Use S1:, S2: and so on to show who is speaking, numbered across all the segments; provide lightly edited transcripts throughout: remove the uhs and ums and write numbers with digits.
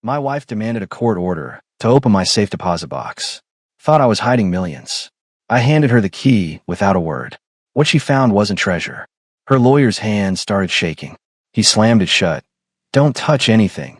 S1: My wife demanded a court order to open my safe deposit box. Thought I was hiding millions. I handed her the key without a word. What she found wasn't treasure. Her lawyer's hand started shaking. He slammed it shut. Don't touch anything.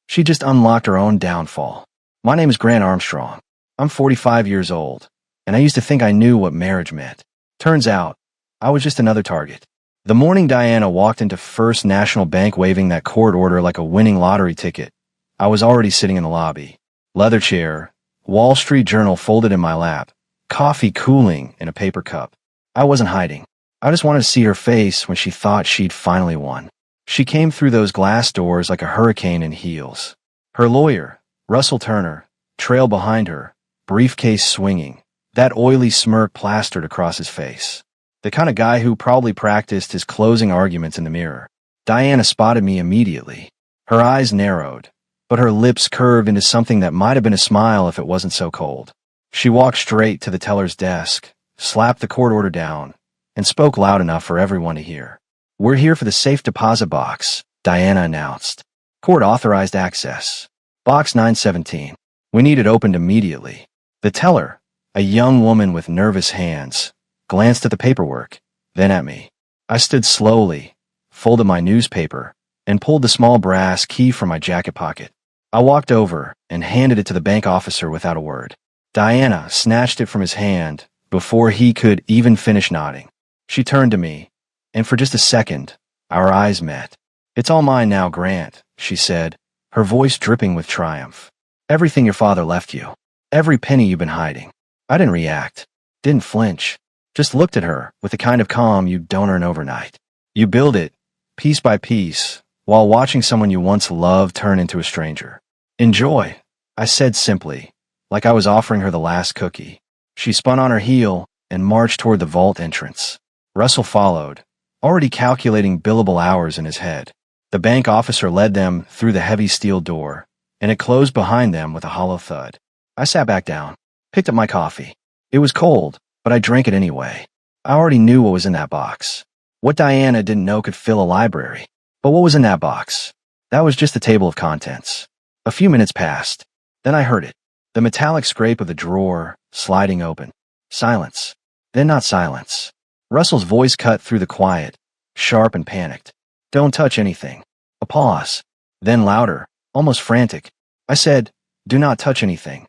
S1: She just unlocked her own downfall. My name is Grant Armstrong. I'm 45 years old, and I used to think I knew what marriage meant. Turns out, I was just another target. The morning Diana walked into First National Bank waving that court order like a winning lottery ticket, I was already sitting in the lobby. Leather chair, Wall Street Journal folded in my lap, coffee cooling in a paper cup. I wasn't hiding. I just wanted to see her face when she thought she'd finally won. She came through those glass doors like a hurricane in heels. Her lawyer, Russell Turner, trailed behind her, briefcase swinging, that oily smirk plastered across his face. The kind of guy who probably practiced his closing arguments in the mirror. Diana spotted me immediately. Her eyes narrowed, but her lips curved into something that might have been a smile if it wasn't so cold. She walked straight to the teller's desk, slapped the court order down, and spoke loud enough for everyone to hear. "We're here for the safe deposit box," Diana announced. "Court-authorized access. Box 917. We need it opened immediately." The teller, a young woman with nervous hands, glanced at the paperwork, then at me. I stood slowly, folded my newspaper, and pulled the small brass key from my jacket pocket. I walked over and handed it to the bank officer without a word. Diana snatched it from his hand before he could even finish nodding. She turned to me, and for just a second, our eyes met. "It's all mine now, Grant," she said, her voice dripping with triumph. "Everything your father left you. Every penny you've been hiding." I didn't react, didn't flinch, just looked at her with the kind of calm you don't earn overnight. You build it, piece by piece, while watching someone you once loved turn into a stranger. "Enjoy," I said simply, like I was offering her the last cookie. She spun on her heel and marched toward the vault entrance. Russell followed, already calculating billable hours in his head. The bank officer led them through the heavy steel door, and it closed behind them with a hollow thud. I sat back down, picked up my coffee. It was cold, but I drank it anyway. I already knew what was in that box. What Diana didn't know could fill a library. But what was in that box? That was just the table of contents. A few minutes passed. Then I heard it. The metallic scrape of the drawer, sliding open. Silence. Then not silence. Russell's voice cut through the quiet, sharp and panicked. "Don't touch anything." A pause. Then louder, almost frantic. I said, "Do not touch anything."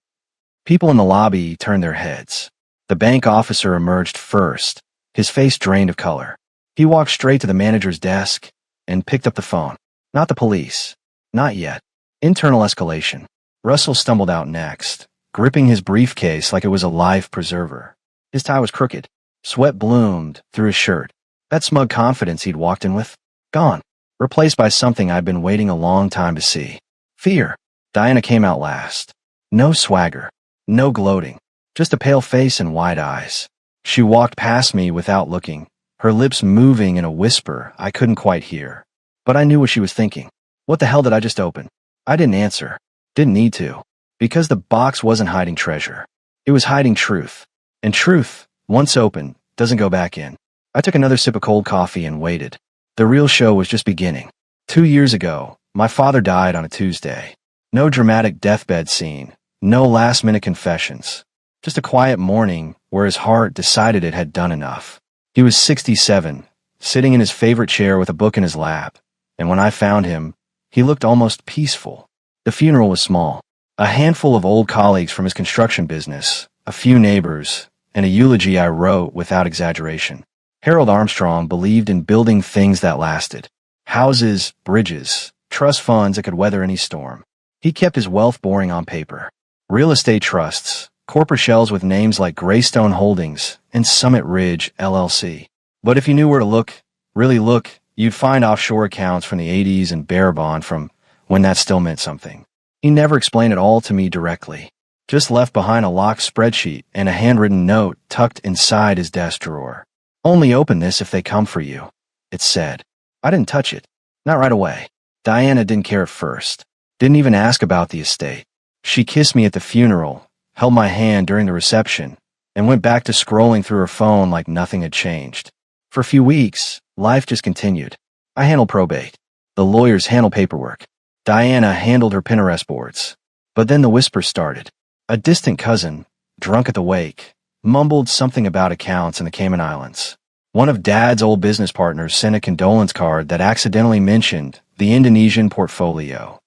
S1: People in the lobby turned their heads. The bank officer emerged first, his face drained of color. He walked straight to the manager's desk and picked up the phone. Not the police. Not yet. Internal escalation. Russell stumbled out next, gripping his briefcase like it was a life preserver. His tie was crooked. Sweat bloomed through his shirt. That smug confidence he'd walked in with, gone, replaced by something I'd been waiting a long time to see. Fear. Diana came out last. No swagger. No gloating. Just a pale face and wide eyes. She walked past me without looking, her lips moving in a whisper I couldn't quite hear. But I knew what she was thinking. What the hell did I just open? I didn't answer. Didn't need to. Because the box wasn't hiding treasure. It was hiding truth. And truth, once open, doesn't go back in. I took another sip of cold coffee and waited. The real show was just beginning. 2 years ago, my father died on a Tuesday. No dramatic deathbed scene. No last-minute confessions. Just a quiet morning where his heart decided it had done enough. He was 67, sitting in his favorite chair with a book in his lap, and when I found him, he looked almost peaceful. The funeral was small. A handful of old colleagues from his construction business, a few neighbors, and a eulogy I wrote without exaggeration. Harold Armstrong believed in building things that lasted. Houses, bridges, trust funds that could weather any storm. He kept his wealth boring on paper. Real estate trusts, corporate shells with names like Greystone Holdings and Summit Ridge, LLC. But if you knew where to look, really look, you'd find offshore accounts from the 80s and bearer bond from when that still meant something. He never explained it all to me directly. Just left behind a locked spreadsheet and a handwritten note tucked inside his desk drawer. "Only open this if they come for you," it said. I didn't touch it. Not right away. Diana didn't care at first. Didn't even ask about the estate. She kissed me at the funeral, held my hand during the reception, and went back to scrolling through her phone like nothing had changed. For a few weeks, life just continued. I handled probate. The lawyers handled paperwork. Diana handled her Pinterest boards. But then the whispers started. A distant cousin, drunk at the wake, mumbled something about accounts in the Cayman Islands. One of Dad's old business partners sent a condolence card that accidentally mentioned the Indonesian portfolio.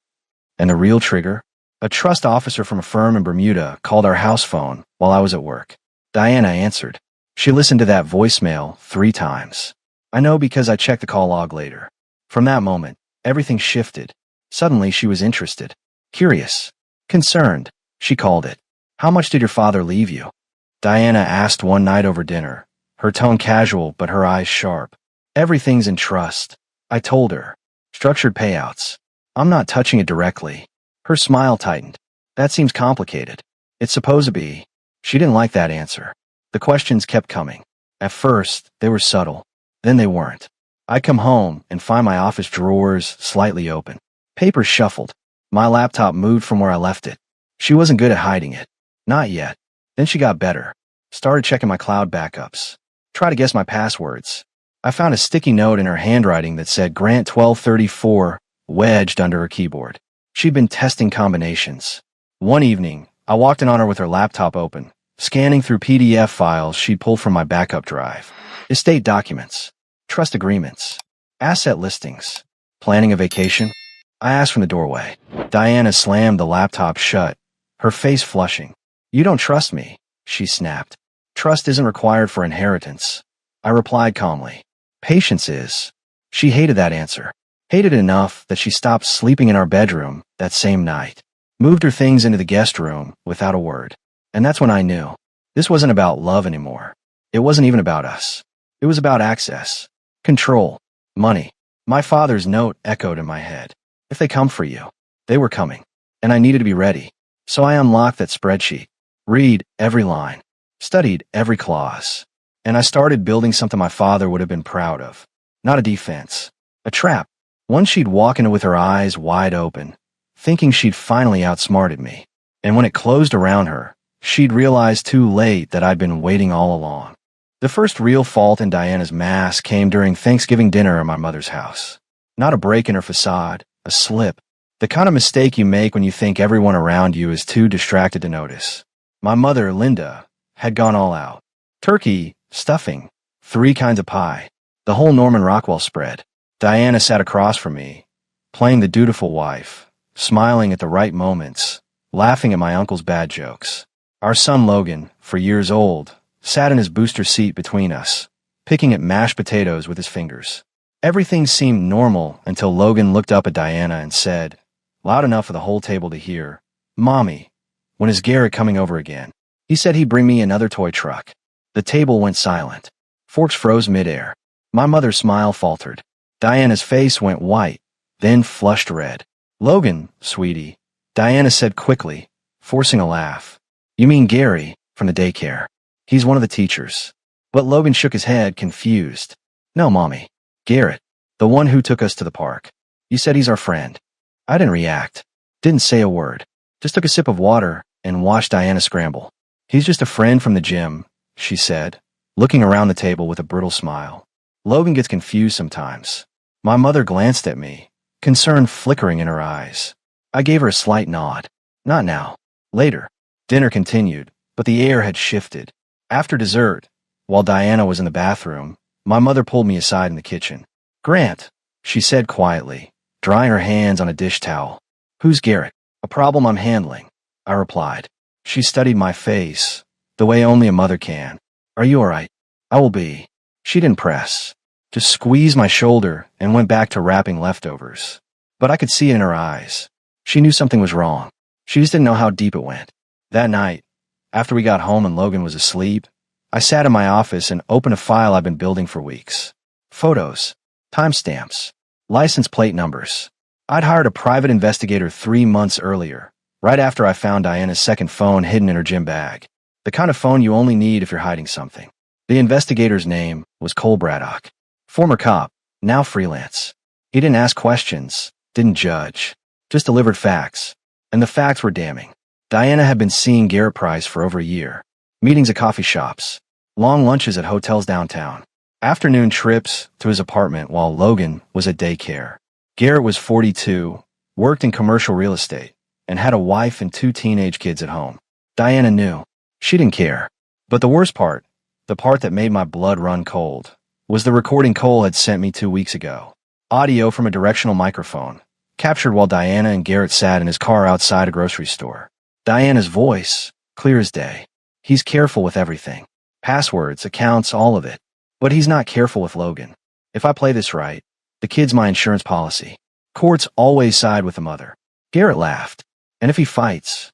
S1: And the real trigger? A trust officer from a firm in Bermuda called our house phone while I was at work. Diana answered. She listened to that voicemail 3 times. I know because I checked the call log later. From that moment, everything shifted. Suddenly she was interested. Curious. Concerned. She called it. How much did your father leave you? Diana asked one night over dinner, her tone casual but her eyes sharp. Everything's in trust. I told her. Structured payouts. I'm not touching it directly. Her smile tightened. That seems complicated. It's supposed to be. She didn't like that answer. The questions kept coming. At first, they were subtle. Then they weren't. I'd come home and find my office drawers slightly open. Papers shuffled. My laptop moved from where I left it. She wasn't good at hiding it. Not yet. Then she got better. Started checking my cloud backups. Tried to guess my passwords. I found a sticky note in her handwriting that said Grant 1234 wedged under her keyboard. She'd been testing combinations. One evening, I walked in on her with her laptop open, scanning through PDF files she'd pulled from my backup drive. Estate documents, trust agreements, asset listings, planning a vacation. I asked from the doorway. Diana slammed the laptop shut, her face flushing. You don't trust me, she snapped. Trust isn't required for inheritance. I replied calmly. Patience is. She hated that answer. Hated it enough that she stopped sleeping in our bedroom that same night. Moved her things into the guest room without a word. And that's when I knew. This wasn't about love anymore. It wasn't even about us. It was about access, control, money. My father's note echoed in my head. If they come for you, they were coming. And I needed to be ready. So I unlocked that spreadsheet, read every line, studied every clause. And I started building something my father would have been proud of. Not a defense. A trap. One she'd walk into with her eyes wide open, thinking she'd finally outsmarted me. And when it closed around her, she'd realized too late that I'd been waiting all along. The first real fault in Diana's mask came during Thanksgiving dinner at my mother's house. Not a break in her facade, a slip. The kind of mistake you make when you think everyone around you is too distracted to notice. My mother, Linda, had gone all out. Turkey, stuffing, 3 kinds of pie, the whole Norman Rockwell spread. Diana sat across from me, playing the dutiful wife, smiling at the right moments, laughing at my uncle's bad jokes. Our son Logan, 4 years old, sat in his booster seat between us, picking at mashed potatoes with his fingers. Everything seemed normal until Logan looked up at Diana and said, loud enough for the whole table to hear, Mommy, when is Garrett coming over again? He said he'd bring me another toy truck. The table went silent. Forks froze midair. My mother's smile faltered. Diana's face went white, then flushed red. Logan, sweetie, Diana said quickly, forcing a laugh. You mean Gary, from the daycare. He's one of the teachers. But Logan shook his head, confused. No, Mommy. Garrett, the one who took us to the park. You said he's our friend. I didn't react. Didn't say a word. Just took a sip of water and watched Diana scramble. He's just a friend from the gym, she said, looking around the table with a brittle smile. Logan gets confused sometimes. My mother glanced at me, concern flickering in her eyes. I gave her a slight nod. Not now. Later. Dinner continued, but the air had shifted. After dessert, while Diana was in the bathroom, my mother pulled me aside in the kitchen. Grant, she said quietly, drying her hands on a dish towel. Who's Garrett? A problem I'm handling, I replied. She studied my face, the way only a mother can. Are you all right? I will be. She didn't press. Just squeezed my shoulder and went back to wrapping leftovers. But I could see it in her eyes. She knew something was wrong. She just didn't know how deep it went. That night, after we got home and Logan was asleep, I sat in my office and opened a file I've been building for weeks. Photos, timestamps, license plate numbers. I'd hired a private investigator 3 months earlier, right after I found Diana's second phone hidden in her gym bag. The kind of phone you only need if you're hiding something. The investigator's name was Cole Braddock. Former cop, now freelance. He didn't ask questions, didn't judge, just delivered facts. And the facts were damning. Diana had been seeing Garrett Price for over a year. Meetings at coffee shops, long lunches at hotels downtown, afternoon trips to his apartment while Logan was at daycare. Garrett was 42, worked in commercial real estate, and had a wife and 2 teenage kids at home. Diana knew. She didn't care. But the worst part, the part that made my blood run cold, was the recording Cole had sent me 2 weeks ago. Audio from a directional microphone, captured while Diana and Garrett sat in his car outside a grocery store. Diana's voice, clear as day. He's careful with everything. Passwords, accounts, all of it. But he's not careful with Logan. If I play this right, the kid's my insurance policy. Courts always side with the mother. Garrett laughed. And if he fights,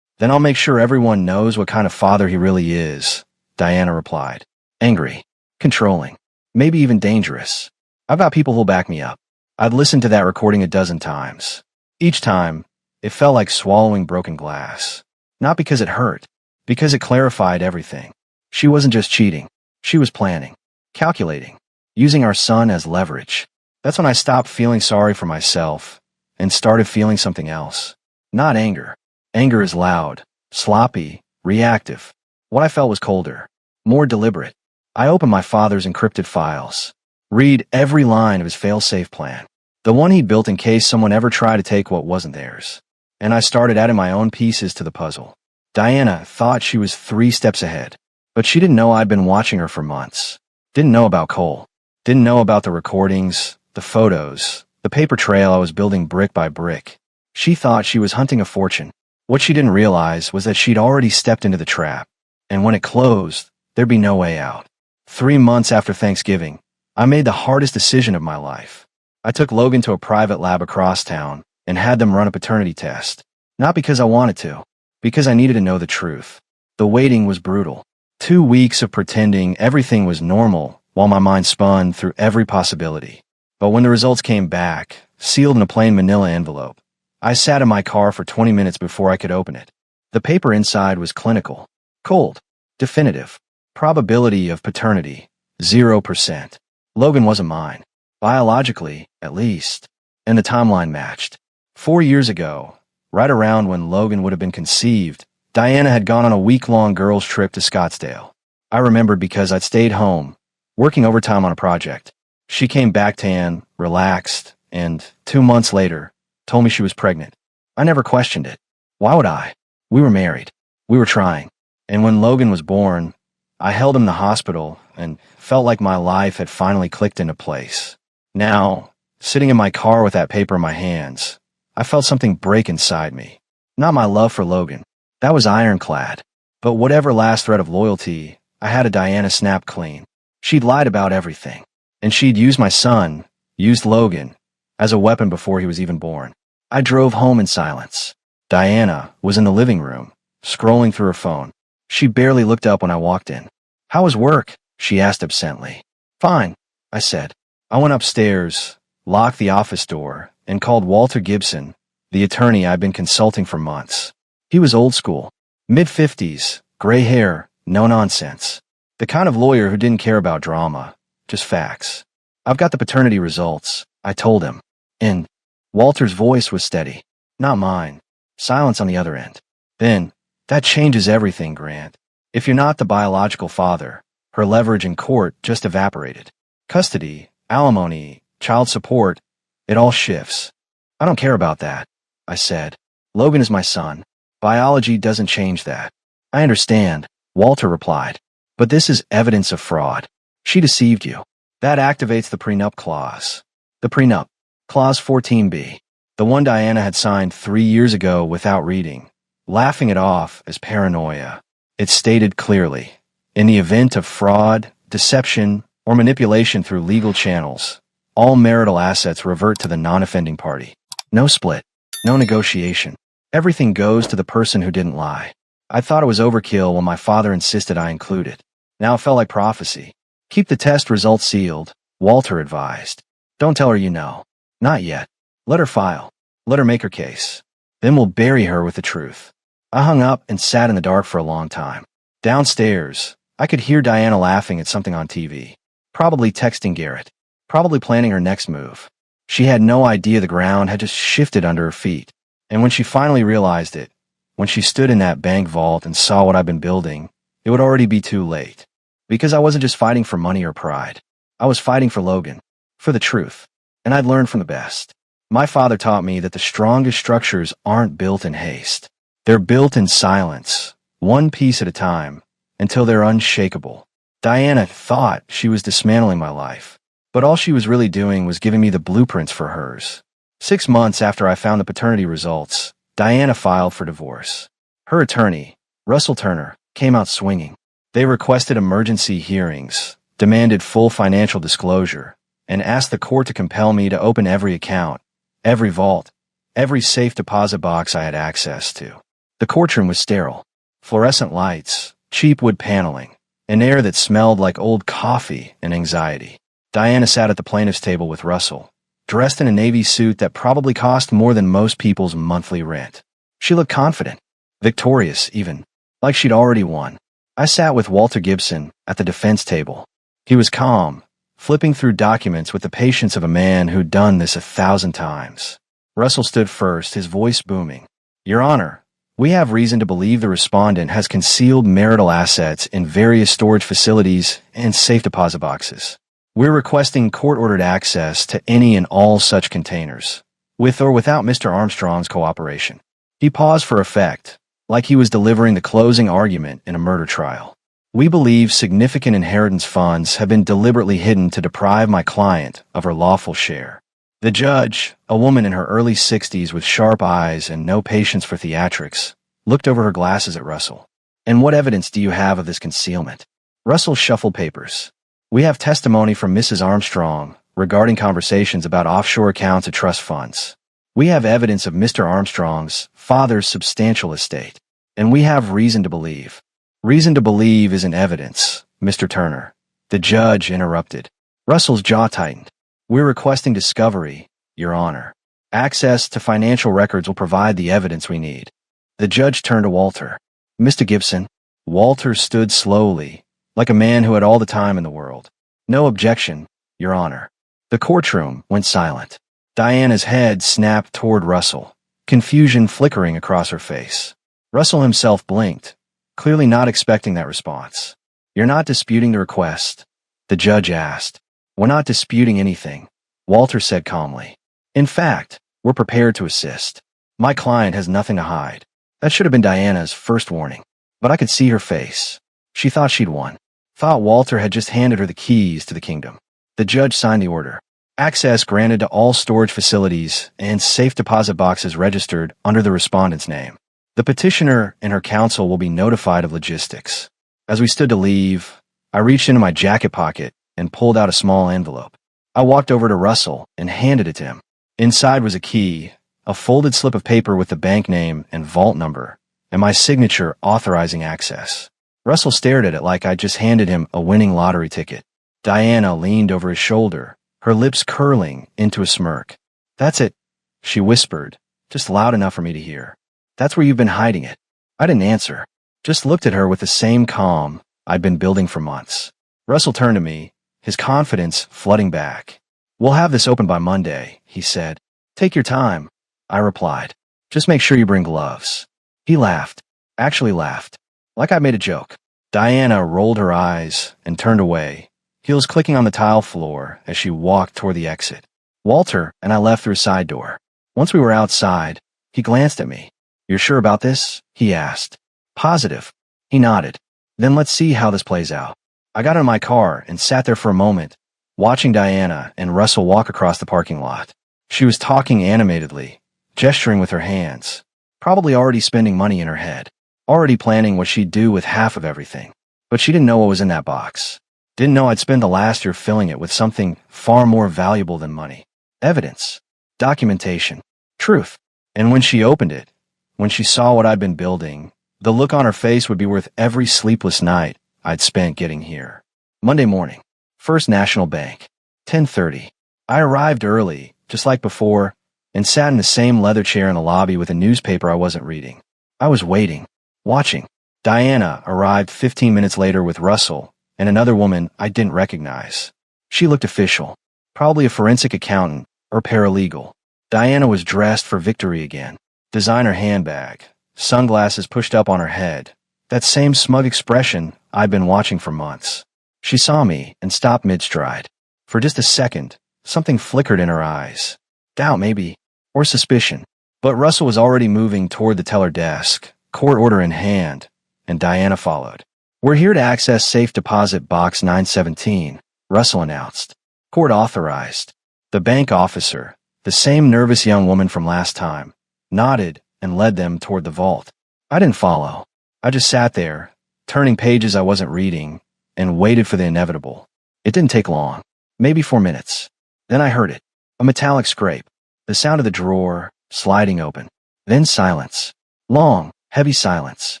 S1: then I'll make sure everyone knows what kind of father he really is, Diana replied. Angry, controlling, maybe even dangerous. I've got people who'll back me up. I'd listened to that recording a dozen times. Each time, it felt like swallowing broken glass. Not because it hurt, because it clarified everything. She wasn't just cheating. She was planning, calculating, using our son as leverage. That's when I stopped feeling sorry for myself and started feeling something else. Not anger. Anger is loud, sloppy, reactive. What I felt was colder, more deliberate. I opened my father's encrypted files. Read every line of his fail-safe plan. The one he built in case someone ever tried to take what wasn't theirs. And I started adding my own pieces to the puzzle. Diana thought she was 3 steps ahead. But she didn't know I'd been watching her for months. Didn't know about Cole. Didn't know about the recordings, the photos, the paper trail I was building brick by brick. She thought she was hunting a fortune. What she didn't realize was that she'd already stepped into the trap. And when it closed, there'd be no way out. 3 months after Thanksgiving, I made the hardest decision of my life. I took Logan to a private lab across town and had them run a paternity test. Not because I wanted to, because I needed to know the truth. The waiting was brutal. 2 weeks of pretending everything was normal while my mind spun through every possibility. But when the results came back, sealed in a plain manila envelope, I sat in my car for 20 minutes before I could open it. The paper inside was clinical, cold, definitive. Probability of paternity, 0%. Logan wasn't mine. Biologically, at least. And the timeline matched. 4 years ago, right around when Logan would have been conceived, Diana had gone on a week-long girls' trip to Scottsdale. I remembered because I'd stayed home, working overtime on a project. She came back tan, relaxed, and 2 months later, told me she was pregnant. I never questioned it. Why would I? We were married. We were trying. And when Logan was born, I held him in the hospital and felt like my life had finally clicked into place. Now, sitting in my car with that paper in my hands, I felt something break inside me. Not my love for Logan. That was ironclad. But whatever last thread of loyalty, I had a Diana snap clean. She'd lied about everything. And she'd used my son, used Logan, as a weapon before he was even born. I drove home in silence. Diana was in the living room, scrolling through her phone. She barely looked up when I walked in. How was work? She asked absently. Fine, I said. I went upstairs, locked the office door, and called Walter Gibson, the attorney I'd been consulting for months. He was old school, mid-50s, gray hair, no nonsense. The kind of lawyer who didn't care about drama, just facts. I've got the paternity results, I told him. And Walter's voice was steady, not mine. Silence on the other end. Then, that changes everything, Grant. If you're not the biological father, her leverage in court just evaporated. Custody, alimony, child support, it all shifts. I don't care about that, I said. Logan is my son. Biology doesn't change that. I understand, Walter replied. But this is evidence of fraud. She deceived you. That activates the prenup clause. The prenup, clause 14b. The one Diana had signed 3 years ago without reading, laughing it off as paranoia. It stated clearly, in the event of fraud, deception, or manipulation through legal channels, all marital assets revert to the non-offending party. No split. No negotiation. Everything goes to the person who didn't lie. I thought it was overkill when my father insisted I include it. Now it felt like prophecy. Keep the test results sealed, Walter advised. Don't tell her you know. Not yet. Let her file. Let her make her case. Then we'll bury her with the truth. I hung up and sat in the dark for a long time. Downstairs, I could hear Diana laughing at something on TV. Probably texting Garrett. Probably planning her next move. She had no idea the ground had just shifted under her feet. And when she finally realized it, when she stood in that bank vault and saw what I'd been building, it would already be too late. Because I wasn't just fighting for money or pride. I was fighting for Logan. For the truth. And I'd learned from the best. My father taught me that the strongest structures aren't built in haste. They're built in silence, one piece at a time, until they're unshakable. Diana thought she was dismantling my life, but all she was really doing was giving me the blueprints for hers. 6 months after I found the paternity results, Diana filed for divorce. Her attorney, Russell Turner, came out swinging. They requested emergency hearings, demanded full financial disclosure, and asked the court to compel me to open every account, every vault, every safe deposit box I had access to. The courtroom was sterile. Fluorescent lights, cheap wood paneling, an air that smelled like old coffee and anxiety. Diana sat at the plaintiff's table with Russell, dressed in a navy suit that probably cost more than most people's monthly rent. She looked confident, victorious even, like she'd already won. I sat with Walter Gibson at the defense table. He was calm, flipping through documents with the patience of a man who'd done this 1,000 times. Russell stood first, his voice booming. Your Honor, we have reason to believe the respondent has concealed marital assets in various storage facilities and safe deposit boxes. We're requesting court-ordered access to any and all such containers, with or without Mr. Armstrong's cooperation. He paused for effect, like he was delivering the closing argument in a murder trial. We believe significant inheritance funds have been deliberately hidden to deprive my client of her lawful share. The judge, a woman in her early 60s with sharp eyes and no patience for theatrics, looked over her glasses at Russell. And what evidence do you have of this concealment? Russell shuffled papers. We have testimony from Mrs. Armstrong regarding conversations about offshore accounts of trust funds. We have evidence of Mr. Armstrong's father's substantial estate. And we have reason to believe. Reason to believe isn't evidence, Mr. Turner. The judge interrupted. Russell's jaw tightened. We're requesting discovery, Your Honor. Access to financial records will provide the evidence we need. The judge turned to Walter. Mr. Gibson. Walter stood slowly, like a man who had all the time in the world. No objection, Your Honor. The courtroom went silent. Diana's head snapped toward Russell, confusion flickering across her face. Russell himself blinked, clearly not expecting that response. You're not disputing the request? The judge asked. We're not disputing anything, Walter said calmly. In fact, we're prepared to assist. My client has nothing to hide. That should have been Diana's first warning. But I could see her face. She thought she'd won. Thought Walter had just handed her the keys to the kingdom. The judge signed the order. Access granted to all storage facilities and safe deposit boxes registered under the respondent's name. The petitioner and her counsel will be notified of logistics. As we stood to leave, I reached into my jacket pocket and pulled out a small envelope. I walked over to Russell and handed it to him. Inside was a key, a folded slip of paper with the bank name and vault number, and my signature authorizing access. Russell stared at it like I'd just handed him a winning lottery ticket. Diana leaned over his shoulder, her lips curling into a smirk. That's it, she whispered, just loud enough for me to hear. That's where you've been hiding it. I didn't answer, just looked at her with the same calm I'd been building for months. Russell turned to me, his confidence flooding back. We'll have this open by Monday, he said. Take your time, I replied. Just make sure you bring gloves. He laughed, actually laughed, like I made a joke. Diana rolled her eyes and turned away, heels clicking on the tile floor as she walked toward the exit. Walter and I left through a side door. Once we were outside, he glanced at me. You're sure about this? He asked. Positive. He nodded. Then let's see how this plays out. I got in my car and sat there for a moment, watching Diana and Russell walk across the parking lot. She was talking animatedly, gesturing with her hands, probably already spending money in her head, already planning what she'd do with half of everything. But she didn't know what was in that box. Didn't know I'd spend the last year filling it with something far more valuable than money. Evidence. Documentation. Truth. And when she opened it, when she saw what I'd been building, the look on her face would be worth every sleepless night I'd spent getting here. Monday morning. First National Bank. 10:30. I arrived early, just like before, and sat in the same leather chair in the lobby with a newspaper I wasn't reading. I was waiting, watching. Diana arrived 15 minutes later with Russell and another woman I didn't recognize. She looked official, probably a forensic accountant or paralegal. Diana was dressed for victory again. Designer handbag, sunglasses pushed up on her head, that same smug expression I'd been watching for months. She saw me and stopped mid-stride. For just a second, something flickered in her eyes. Doubt, maybe. Or suspicion. But Russell was already moving toward the teller desk, court order in hand, and Diana followed. We're here to access safe deposit box 917, Russell announced. Court authorized. The bank officer, the same nervous young woman from last time, nodded and led them toward the vault. I didn't follow. I just sat there, turning pages I wasn't reading, and waited for the inevitable. It didn't take long, maybe 4 minutes. Then I heard it, a metallic scrape, the sound of the drawer sliding open. Then silence. Long, heavy silence.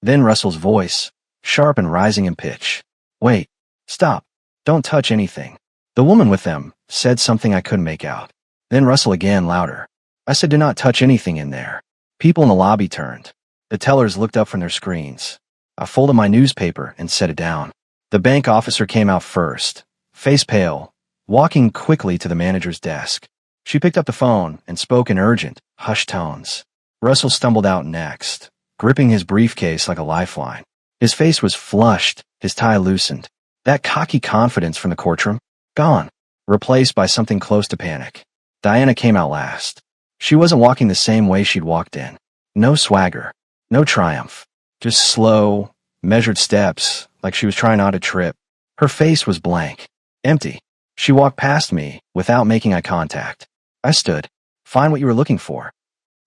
S1: Then Russell's voice, sharp and rising in pitch. Wait. Stop. Don't touch anything. The woman with them said something I couldn't make out. Then Russell again, louder. I said, do not touch anything in there. People in the lobby turned. The tellers looked up from their screens. I folded my newspaper and set it down. The bank officer came out first, face pale, walking quickly to the manager's desk. She picked up the phone and spoke in urgent, hushed tones. Russell stumbled out next, gripping his briefcase like a lifeline. His face was flushed, his tie loosened. That cocky confidence from the courtroom, gone, replaced by something close to panic. Diana came out last. She wasn't walking the same way she'd walked in. No swagger, no triumph, just slow, measured steps, like she was trying not to trip. Her face was blank, empty. She walked past me without making eye contact. I stood. Find what you were looking for.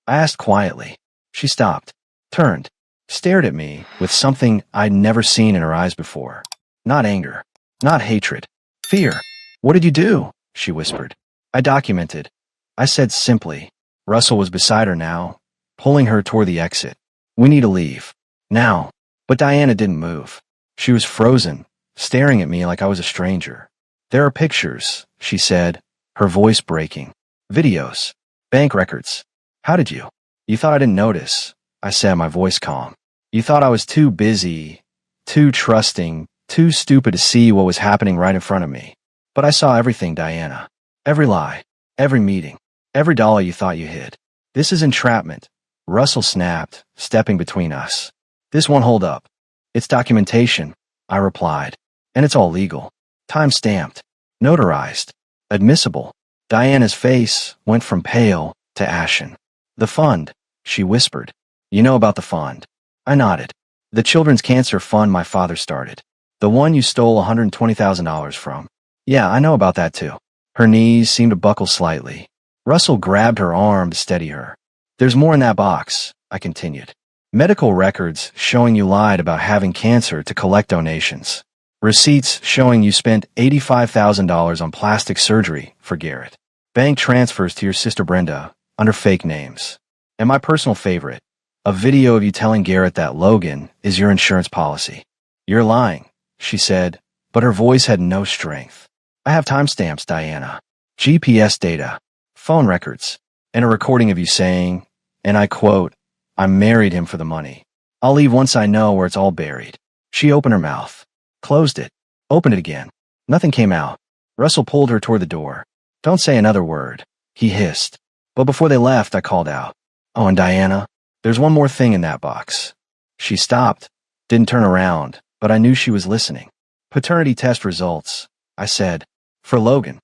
S1: I asked quietly. She stopped, turned, stared at me with something I'd never seen in her eyes before. Not anger, not hatred, fear. What did you do? She whispered. I documented. I said simply. Russell was beside her now, pulling her toward the exit. We need to leave. Now. But Diana didn't move. She was frozen, staring at me like I was a stranger. There are pictures, she said, her voice breaking. Videos. Bank records. How did you? You thought I didn't notice, I said, my voice calm. You thought I was too busy, too trusting, too stupid to see what was happening right in front of me. But I saw everything, Diana. Every lie. Every meeting. Every dollar you thought you hid. This is entrapment. Russell snapped, stepping between us. This won't hold up. It's documentation, I replied. And it's all legal. Time-stamped. Notarized. Admissible. Diana's face went from pale to ashen. The fund, she whispered. You know about the fund. I nodded. The Children's Cancer Fund my father started. The one you stole $120,000 from. Yeah, I know about that too. Her knees seemed to buckle slightly. Russell grabbed her arm to steady her. There's more in that box, I continued. Medical records showing you lied about having cancer to collect donations. Receipts showing you spent $85,000 on plastic surgery for Garrett. Bank transfers to your sister Brenda under fake names. And my personal favorite, a video of you telling Garrett that Logan is your insurance policy. You're lying, she said, but her voice had no strength. I have timestamps, Diana. GPS data, phone records, and a recording of you saying, and I quote, I married him for the money. I'll leave once I know where it's all buried. She opened her mouth, closed it, opened it again. Nothing came out. Russell pulled her toward the door. Don't say another word, he hissed. But before they left, I called out. Oh, and Diana, there's one more thing in that box. She stopped, didn't turn around, but I knew she was listening. Paternity test results, I said. For Logan.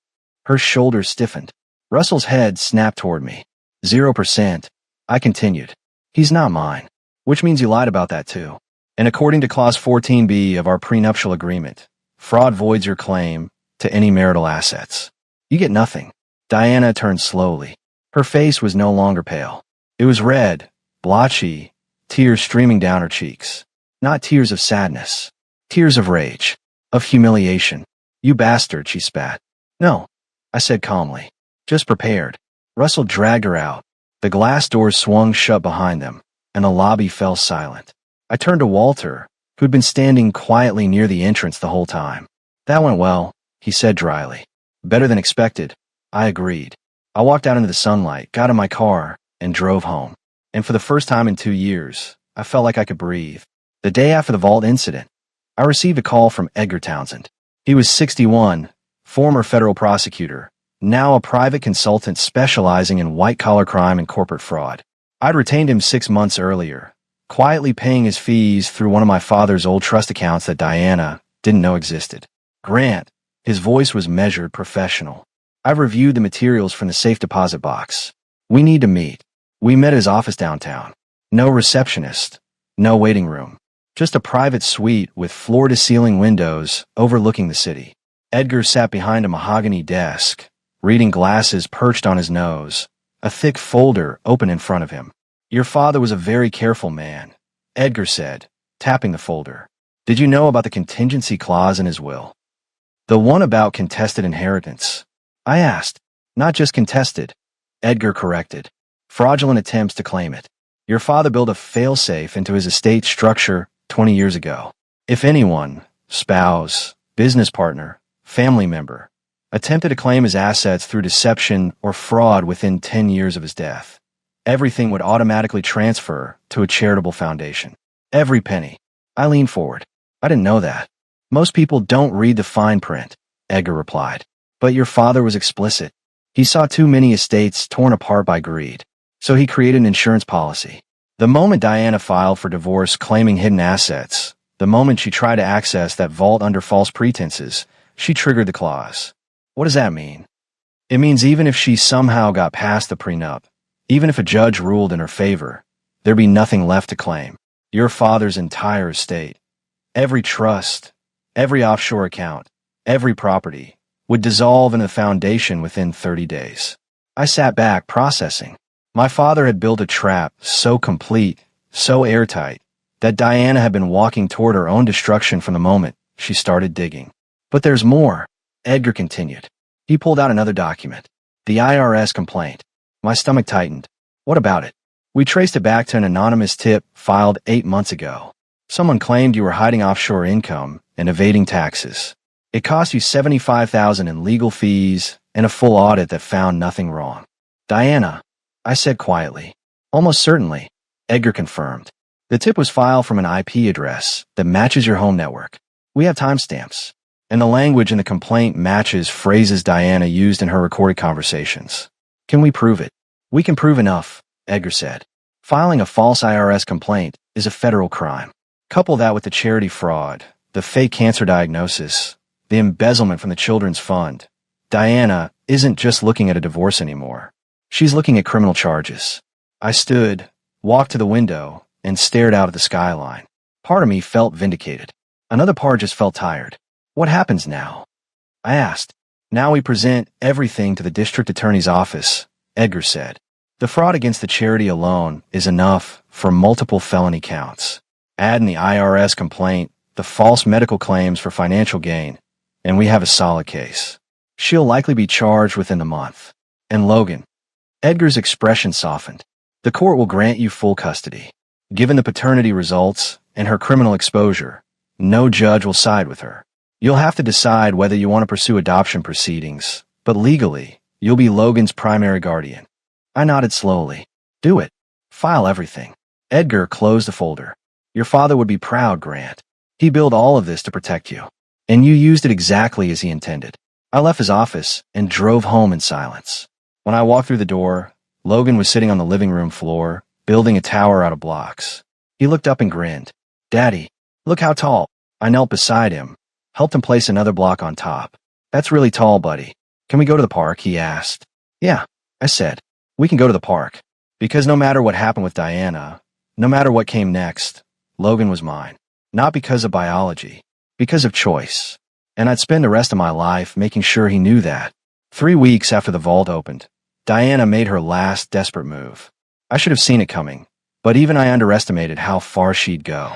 S1: Her shoulders stiffened. Russell's head snapped toward me. 0%. I continued. He's not mine. Which means you lied about that too. And according to Clause 14B of our prenuptial agreement, fraud voids your claim to any marital assets. You get nothing. Diana turned slowly. Her face was no longer pale. It was red, blotchy, tears streaming down her cheeks. Not tears of sadness. Tears of rage. Of humiliation. You bastard, she spat. No, I said calmly. Just prepared. Russell dragged her out. The glass doors swung shut behind them, and the lobby fell silent. I turned to Walter, who'd been standing quietly near the entrance the whole time. That went well, he said dryly. Better than expected, I agreed. I walked out into the sunlight, got in my car, and drove home. And for the first time in 2 years, I felt like I could breathe. The day after the vault incident, I received a call from Edgar Townsend. He was 61, former federal prosecutor, now a private consultant specializing in white-collar crime and corporate fraud. I'd retained him 6 months earlier, quietly paying his fees through one of my father's old trust accounts that Diana didn't know existed. Grant, his voice was measured, professional. I've reviewed the materials from the safe deposit box. We need to meet. We met at his office downtown. No receptionist. No waiting room. Just a private suite with floor-to-ceiling windows overlooking the city. Edgar sat behind a mahogany desk, reading glasses perched on his nose, a thick folder open in front of him. Your father was a very careful man, Edgar said, tapping the folder. Did you know about the contingency clause in his will? The one about contested inheritance? I asked. Not just contested, Edgar corrected. Fraudulent attempts to claim it. Your father built a failsafe into his estate structure 20 years ago. If anyone, spouse, business partner, family member, attempted to claim his assets through deception or fraud within 10 years of his death, everything would automatically transfer to a charitable foundation. Every penny. I leaned forward. I didn't know that. Most people don't read the fine print, Edgar replied. But your father was explicit. He saw too many estates torn apart by greed. So he created an insurance policy. The moment Diana filed for divorce claiming hidden assets, the moment she tried to access that vault under false pretenses, she triggered the clause. What does that mean? It means even if she somehow got past the prenup, even if a judge ruled in her favor, there'd be nothing left to claim. Your father's entire estate, every trust, every offshore account, every property, would dissolve in the foundation within 30 days. I sat back, processing. My father had built a trap so complete, so airtight, that Diana had been walking toward her own destruction from the moment she started digging. But there's more, Edgar continued. He pulled out another document. The IRS complaint. My stomach tightened. What about it? We traced it back to an anonymous tip filed 8 months ago. Someone claimed you were hiding offshore income and evading taxes. It cost you $75,000 in legal fees and a full audit that found nothing wrong. Diana, I said quietly. Almost certainly, Edgar confirmed. The tip was filed from an IP address that matches your home network. We have timestamps, and the language in the complaint matches phrases Diana used in her recorded conversations. Can we prove it? We can prove enough, Edgar said. Filing a false IRS complaint is a federal crime. Couple that with the charity fraud, the fake cancer diagnosis, the embezzlement from the children's fund. Diana isn't just looking at a divorce anymore. She's looking at criminal charges. I stood, walked to the window, and stared out at the skyline. Part of me felt vindicated. Another part just felt tired. What happens now? I asked. Now we present everything to the district attorney's office, Edgar said. The fraud against the charity alone is enough for multiple felony counts. Add in the IRS complaint, the false medical claims for financial gain, and we have a solid case. She'll likely be charged within the month. And Logan. Edgar's expression softened. The court will grant you full custody. Given the paternity results and her criminal exposure, no judge will side with her. You'll have to decide whether you want to pursue adoption proceedings, but legally, you'll be Logan's primary guardian. I nodded slowly. Do it. File everything. Edgar closed the folder. Your father would be proud, Grant. He built all of this to protect you, and you used it exactly as he intended. I left his office and drove home in silence. When I walked through the door, Logan was sitting on the living room floor, building a tower out of blocks. He looked up and grinned. Daddy, look how tall. I knelt beside him, helped him place another block on top. That's really tall, buddy. Can we go to the park? He asked. Yeah, I said. We can go to the park. Because no matter what happened with Diana, no matter what came next, Logan was mine. Not because of biology, because of choice. And I'd spend the rest of my life making sure he knew that. 3 weeks after the vault opened, Diana made her last desperate move. I should have seen it coming, but even I underestimated how far she'd go.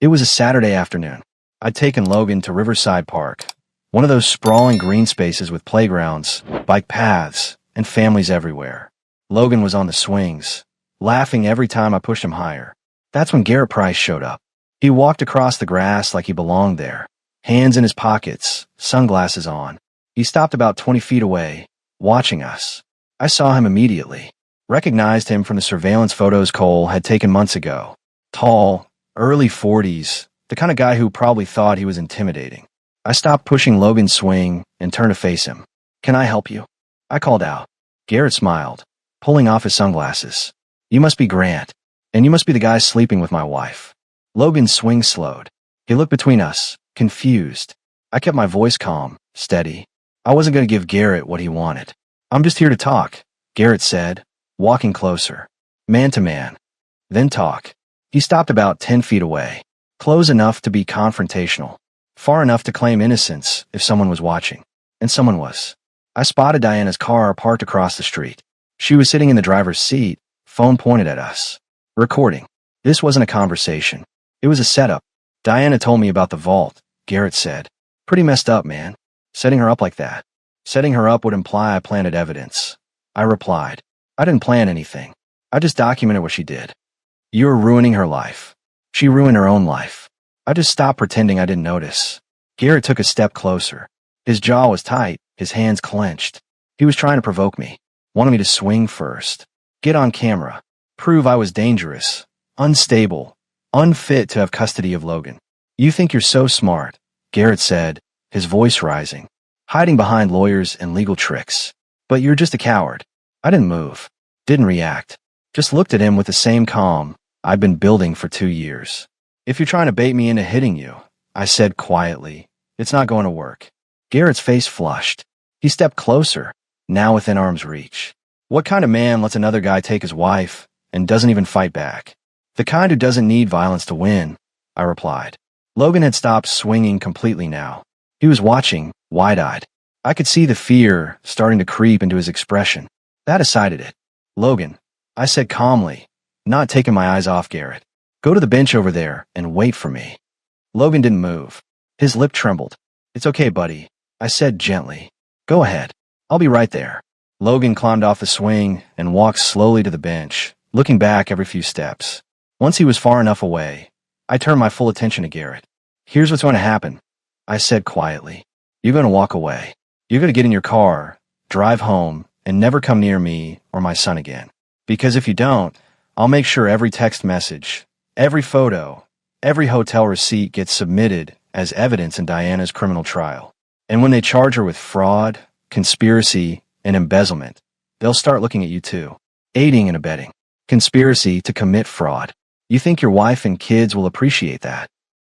S1: It was a Saturday afternoon. I'd taken Logan to Riverside Park, one of those sprawling green spaces with playgrounds, bike paths, and families everywhere. Logan was on the swings, laughing every time I pushed him higher. That's when Garrett Price showed up. He walked across the grass like he belonged there, hands in his pockets, sunglasses on. He stopped about 20 feet away, watching us. I saw him immediately, recognized him from the surveillance photos Cole had taken months ago. Tall, early 40s, the kind of guy who probably thought he was intimidating. I stopped pushing Logan's swing and turned to face him. Can I help you? I called out. Garrett smiled, pulling off his sunglasses. You must be Grant, and you must be the guy sleeping with my wife. Logan's swing slowed. He looked between us, confused. I kept my voice calm, steady. I wasn't going to give Garrett what he wanted. I'm just here to talk, Garrett said, walking closer. Man to man. Then talk. He stopped about 10 feet away. Close enough to be confrontational. Far enough to claim innocence if someone was watching. And someone was. I spotted Diana's car parked across the street. She was sitting in the driver's seat, phone pointed at us. Recording. This wasn't a conversation. It was a setup. Diana told me about the vault, Garrett said. Pretty messed up, man. Setting her up like that. Setting her up would imply I planted evidence. I replied. I didn't plan anything. I just documented what she did. You were ruining her life. She ruined her own life. I just stopped pretending I didn't notice. Garrett took a step closer. His jaw was tight, his hands clenched. He was trying to provoke me. Wanted me to swing first. Get on camera. Prove I was dangerous. Unstable. Unfit to have custody of Logan. You think you're so smart, Garrett said, his voice rising, hiding behind lawyers and legal tricks. But you're just a coward. I didn't move. Didn't react. Just looked at him with the same calm I've been building for 2 years. If you're trying to bait me into hitting you, I said quietly, it's not going to work. Garrett's face flushed. He stepped closer, now within arm's reach. What kind of man lets another guy take his wife and doesn't even fight back? The kind who doesn't need violence to win, I replied. Logan had stopped swinging completely now. He was watching, wide-eyed. I could see the fear starting to creep into his expression. That decided it. Logan, I said calmly, not taking my eyes off Garrett. Go to the bench over there and wait for me. Logan didn't move. His lip trembled. It's okay, buddy, I said gently. Go ahead. I'll be right there. Logan climbed off the swing and walked slowly to the bench, looking back every few steps. Once he was far enough away, I turned my full attention to Garrett. Here's what's going to happen, I said quietly. You're going to walk away. You're going to get in your car, drive home, and never come near me or my son again. Because if you don't, I'll make sure every text message, every photo, every hotel receipt gets submitted as evidence in Diana's criminal trial. And when they charge her with fraud, conspiracy, and embezzlement, they'll start looking at you too. Aiding and abetting. Conspiracy to commit fraud. You think your wife and kids will appreciate that?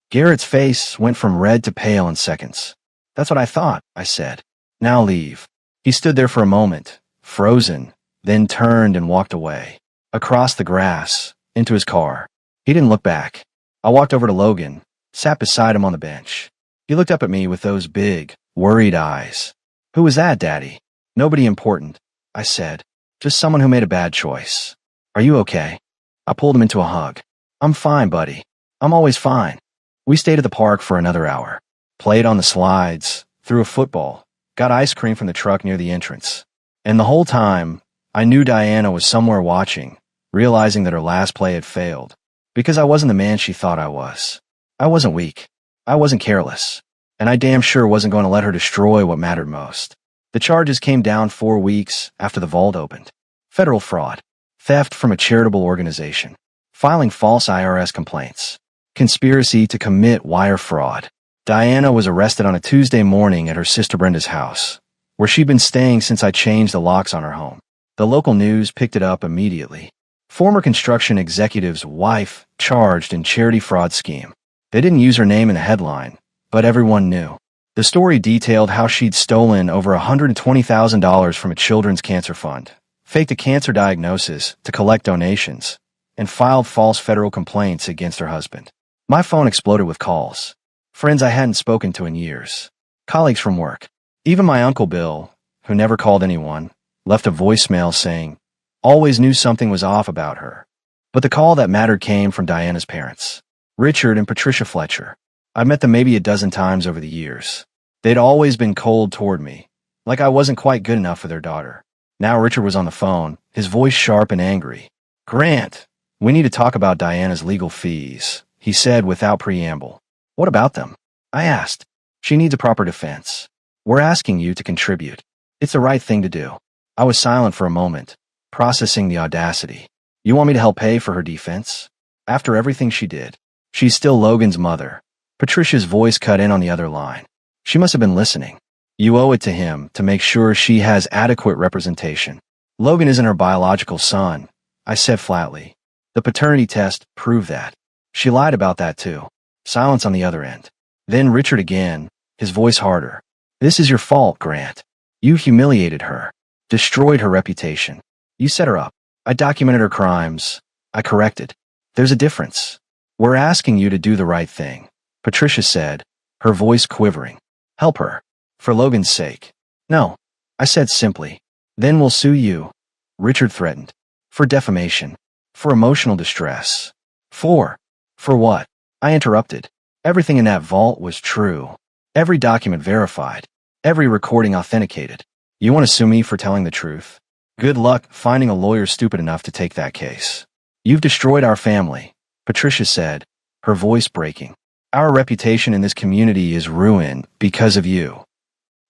S1: Garrett's face went from red to pale in seconds. That's what I thought, I said. Now leave. He stood there for a moment, frozen, then turned and walked away. Across the grass, into his car. He didn't look back. I walked over to Logan, sat beside him on the bench. He looked up at me with those big, worried eyes. Who was that, Daddy? Nobody important, I said. Just someone who made a bad choice. Are you okay? I pulled him into a hug. I'm fine, buddy. I'm always fine. We stayed at the park for another hour. Played on the slides, threw a football, got ice cream from the truck near the entrance. And the whole time, I knew Diana was somewhere watching, realizing that her last play had failed. Because I wasn't the man she thought I was. I wasn't weak. I wasn't careless. And I damn sure wasn't going to let her destroy what mattered most. The charges came down 4 weeks after the vault opened. Federal fraud. Theft from a charitable organization. Filing false IRS complaints. Conspiracy to commit wire fraud. Diana was arrested on a Tuesday morning at her sister Brenda's house, where she'd been staying since I changed the locks on her home. The local news picked it up immediately. Former construction executive's wife charged in charity fraud scheme. They didn't use her name in the headline, but everyone knew. The story detailed how she'd stolen over $120,000 from a children's cancer fund, faked a cancer diagnosis to collect donations, and filed false federal complaints against her husband. My phone exploded with calls. Friends I hadn't spoken to in years. Colleagues from work. Even my Uncle Bill, who never called anyone, left a voicemail saying, always knew something was off about her. But the call that mattered came from Diana's parents, Richard and Patricia Fletcher. I'd met them maybe a dozen times over the years. They'd always been cold toward me, like I wasn't quite good enough for their daughter. Now Richard was on the phone, his voice sharp and angry. Grant, we need to talk about Diana's legal fees, he said without preamble. What about them? I asked. She needs a proper defense. We're asking you to contribute. It's the right thing to do. I was silent for a moment, processing the audacity. You want me to help pay for her defense? After everything she did. She's still Logan's mother. Patricia's voice cut in on the other line. She must have been listening. You owe it to him to make sure she has adequate representation. Logan isn't her biological son, I said flatly. The paternity test proved that. She lied about that too. Silence on the other end. Then Richard again, his voice harder. This is your fault, Grant. You humiliated her, destroyed her reputation. You set her up. I documented her crimes. I corrected. There's a difference. We're asking you to do the right thing, Patricia said, her voice quivering. Help her. For Logan's sake. No, I said simply. Then we'll sue you, Richard threatened. For defamation. For emotional distress. For what? I interrupted. Everything in that vault was true. Every document verified. Every recording authenticated. You want to sue me for telling the truth? Good luck finding a lawyer stupid enough to take that case. You've destroyed our family, Patricia said, her voice breaking. Our reputation in this community is ruined because of you.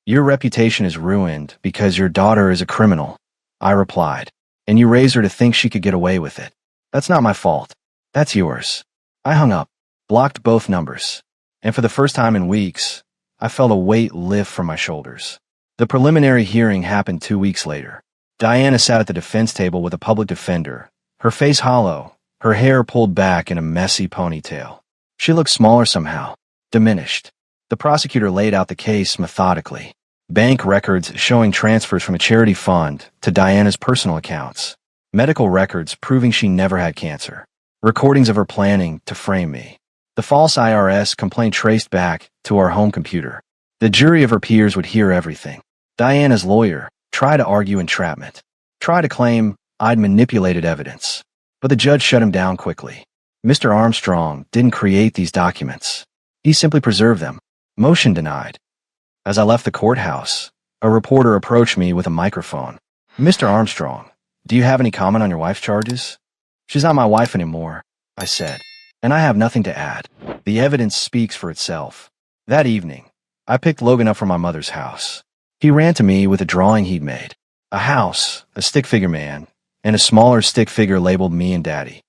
S1: Your reputation is ruined because your daughter is a criminal, I replied, and you raised her to think she could get away with it. That's not my fault. That's yours. I hung up, blocked both numbers, and for the first time in weeks, I felt a weight lift from my shoulders. The preliminary hearing happened 2 weeks later. Diana sat at the defense table with a public defender, her face hollow, her hair pulled back in a messy ponytail. She looked smaller somehow, diminished. The prosecutor laid out the case methodically. Bank records showing transfers from a charity fund to Diana's personal accounts. Medical records proving she never had cancer. Recordings of her planning to frame me. The false IRS complaint traced back to our home computer. The jury of her peers would hear everything. Diana's lawyer tried to argue entrapment. Tried to claim I'd manipulated evidence. But the judge shut him down quickly. Mr. Armstrong didn't create these documents. He simply preserved them. Motion denied. As I left the courthouse, a reporter approached me with a microphone. Mr. Armstrong, do you have any comment on your wife's charges? She's not my wife anymore, I said, and I have nothing to add. The evidence speaks for itself. That evening, I picked Logan up from my mother's house. He ran to me with a drawing he'd made. A house, a stick figure man, and a smaller stick figure labeled me and Daddy.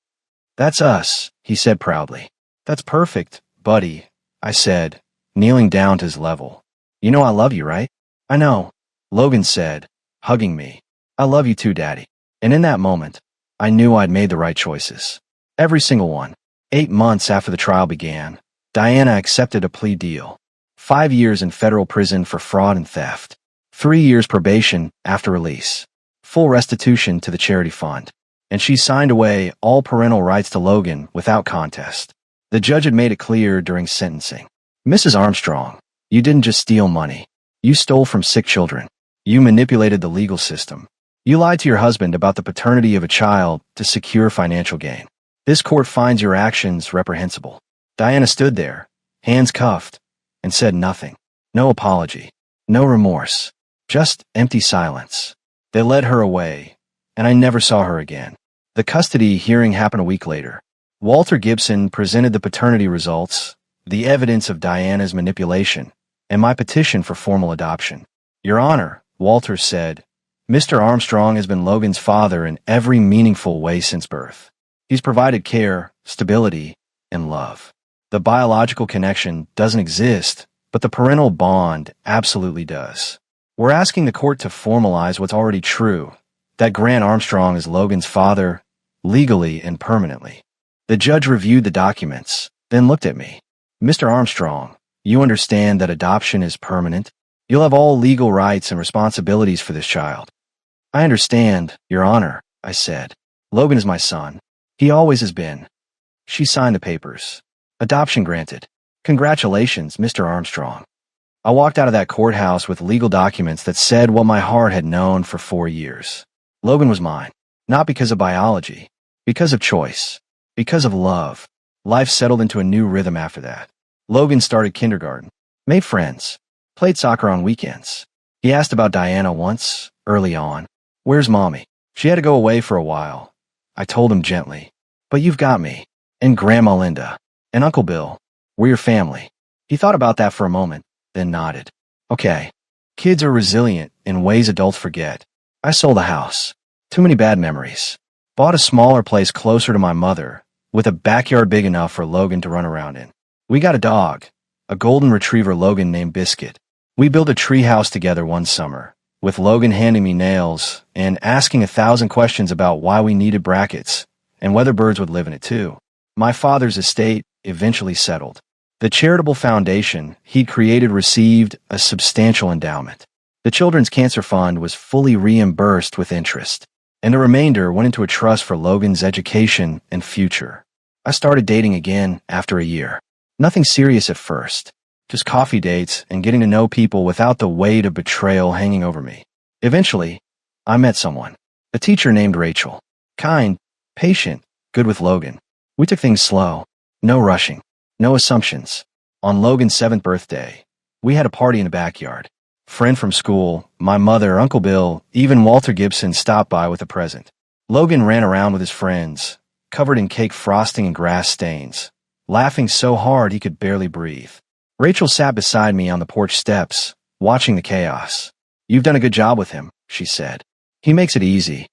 S1: That's us, he said proudly. That's perfect, buddy, I said, kneeling down to his level. You know I love you, right? I know, Logan said, hugging me. I love you too, Daddy. And in that moment, I knew I'd made the right choices. Every single one. 8 months after the trial began, Diana accepted a plea deal. 5 years in federal prison for fraud and theft. 3 years probation after release. Full restitution to the charity fund. And she signed away all parental rights to Logan without contest. The judge had made it clear during sentencing. Mrs. Armstrong, you didn't just steal money. You stole from sick children. You manipulated the legal system. You lied to your husband about the paternity of a child to secure financial gain. This court finds your actions reprehensible. Diana stood there, hands cuffed, and said nothing. No apology. No remorse. Just empty silence. They led her away, and I never saw her again. The custody hearing happened a week later. Walter Gibson presented the paternity results, the evidence of Diana's manipulation, and my petition for formal adoption. Your Honor, Walter said, Mr. Armstrong has been Logan's father in every meaningful way since birth. He's provided care, stability, and love. The biological connection doesn't exist, but the parental bond absolutely does. We're asking the court to formalize what's already true, that Grant Armstrong is Logan's father, legally and permanently. The judge reviewed the documents, then looked at me. Mr. Armstrong, you understand that adoption is permanent? You'll have all legal rights and responsibilities for this child. I understand, Your Honor, I said. Logan is my son. He always has been. She signed the papers. Adoption granted. Congratulations, Mr. Armstrong. I walked out of that courthouse with legal documents that said what my heart had known for 4 years. Logan was mine. Not because of biology. Because of choice. Because of love. Life settled into a new rhythm after that. Logan started kindergarten. Made friends. Played soccer on weekends. He asked about Diana once, early on. Where's Mommy? She had to go away for a while. I told him gently. But you've got me. And Grandma Linda. And Uncle Bill. We're your family. He thought about that for a moment, then nodded. Okay. Kids are resilient in ways adults forget. I sold a house. Too many bad memories. Bought a smaller place closer to my mother, with a backyard big enough for Logan to run around in. We got a dog. A golden retriever Logan named Biscuit. We built a tree house together one summer, with Logan handing me nails and asking 1,000 questions about why we needed brackets and whether birds would live in it too. My father's estate eventually settled. The charitable foundation he'd created received a substantial endowment. The Children's Cancer Fund was fully reimbursed with interest, and the remainder went into a trust for Logan's education and future. I started dating again after a year. Nothing serious at first, just coffee dates and getting to know people without the weight of betrayal hanging over me. Eventually, I met someone, a teacher named Rachel. Kind, patient, good with Logan. We took things slow, no rushing, no assumptions. On Logan's 7th birthday, we had a party in the backyard. Friend from school, my mother, Uncle Bill, even Walter Gibson stopped by with a present. Logan ran around with his friends, covered in cake frosting and grass stains, laughing so hard he could barely breathe. Rachel sat beside me on the porch steps, watching the chaos. "You've done a good job with him," she said. "He makes it easy,"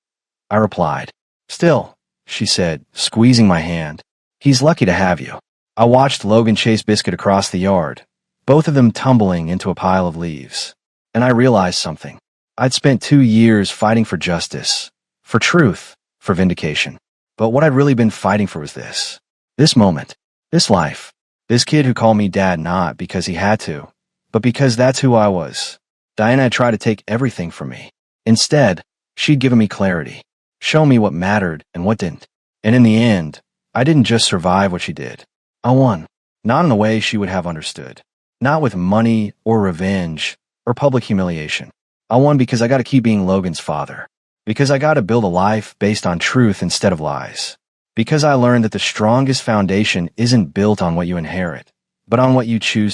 S1: I replied. "Still," she said, squeezing my hand, "he's lucky to have you." I watched Logan chase Biscuit across the yard, both of them tumbling into a pile of leaves. And I realized something. I'd spent 2 years fighting for justice, for truth, for vindication. But what I'd really been fighting for was this. This moment, this life, this kid who called me dad not because he had to, but because that's who I was. Diana had tried to take everything from me. Instead, she'd given me clarity, shown me what mattered and what didn't. And in the end, I didn't just survive what she did. I won. Not in a way she would have understood. Not with money or revenge or public humiliation. I won because I got to keep being Logan's father. Because I got to build a life based on truth instead of lies. Because I learned that the strongest foundation isn't built on what you inherit, but on what you choose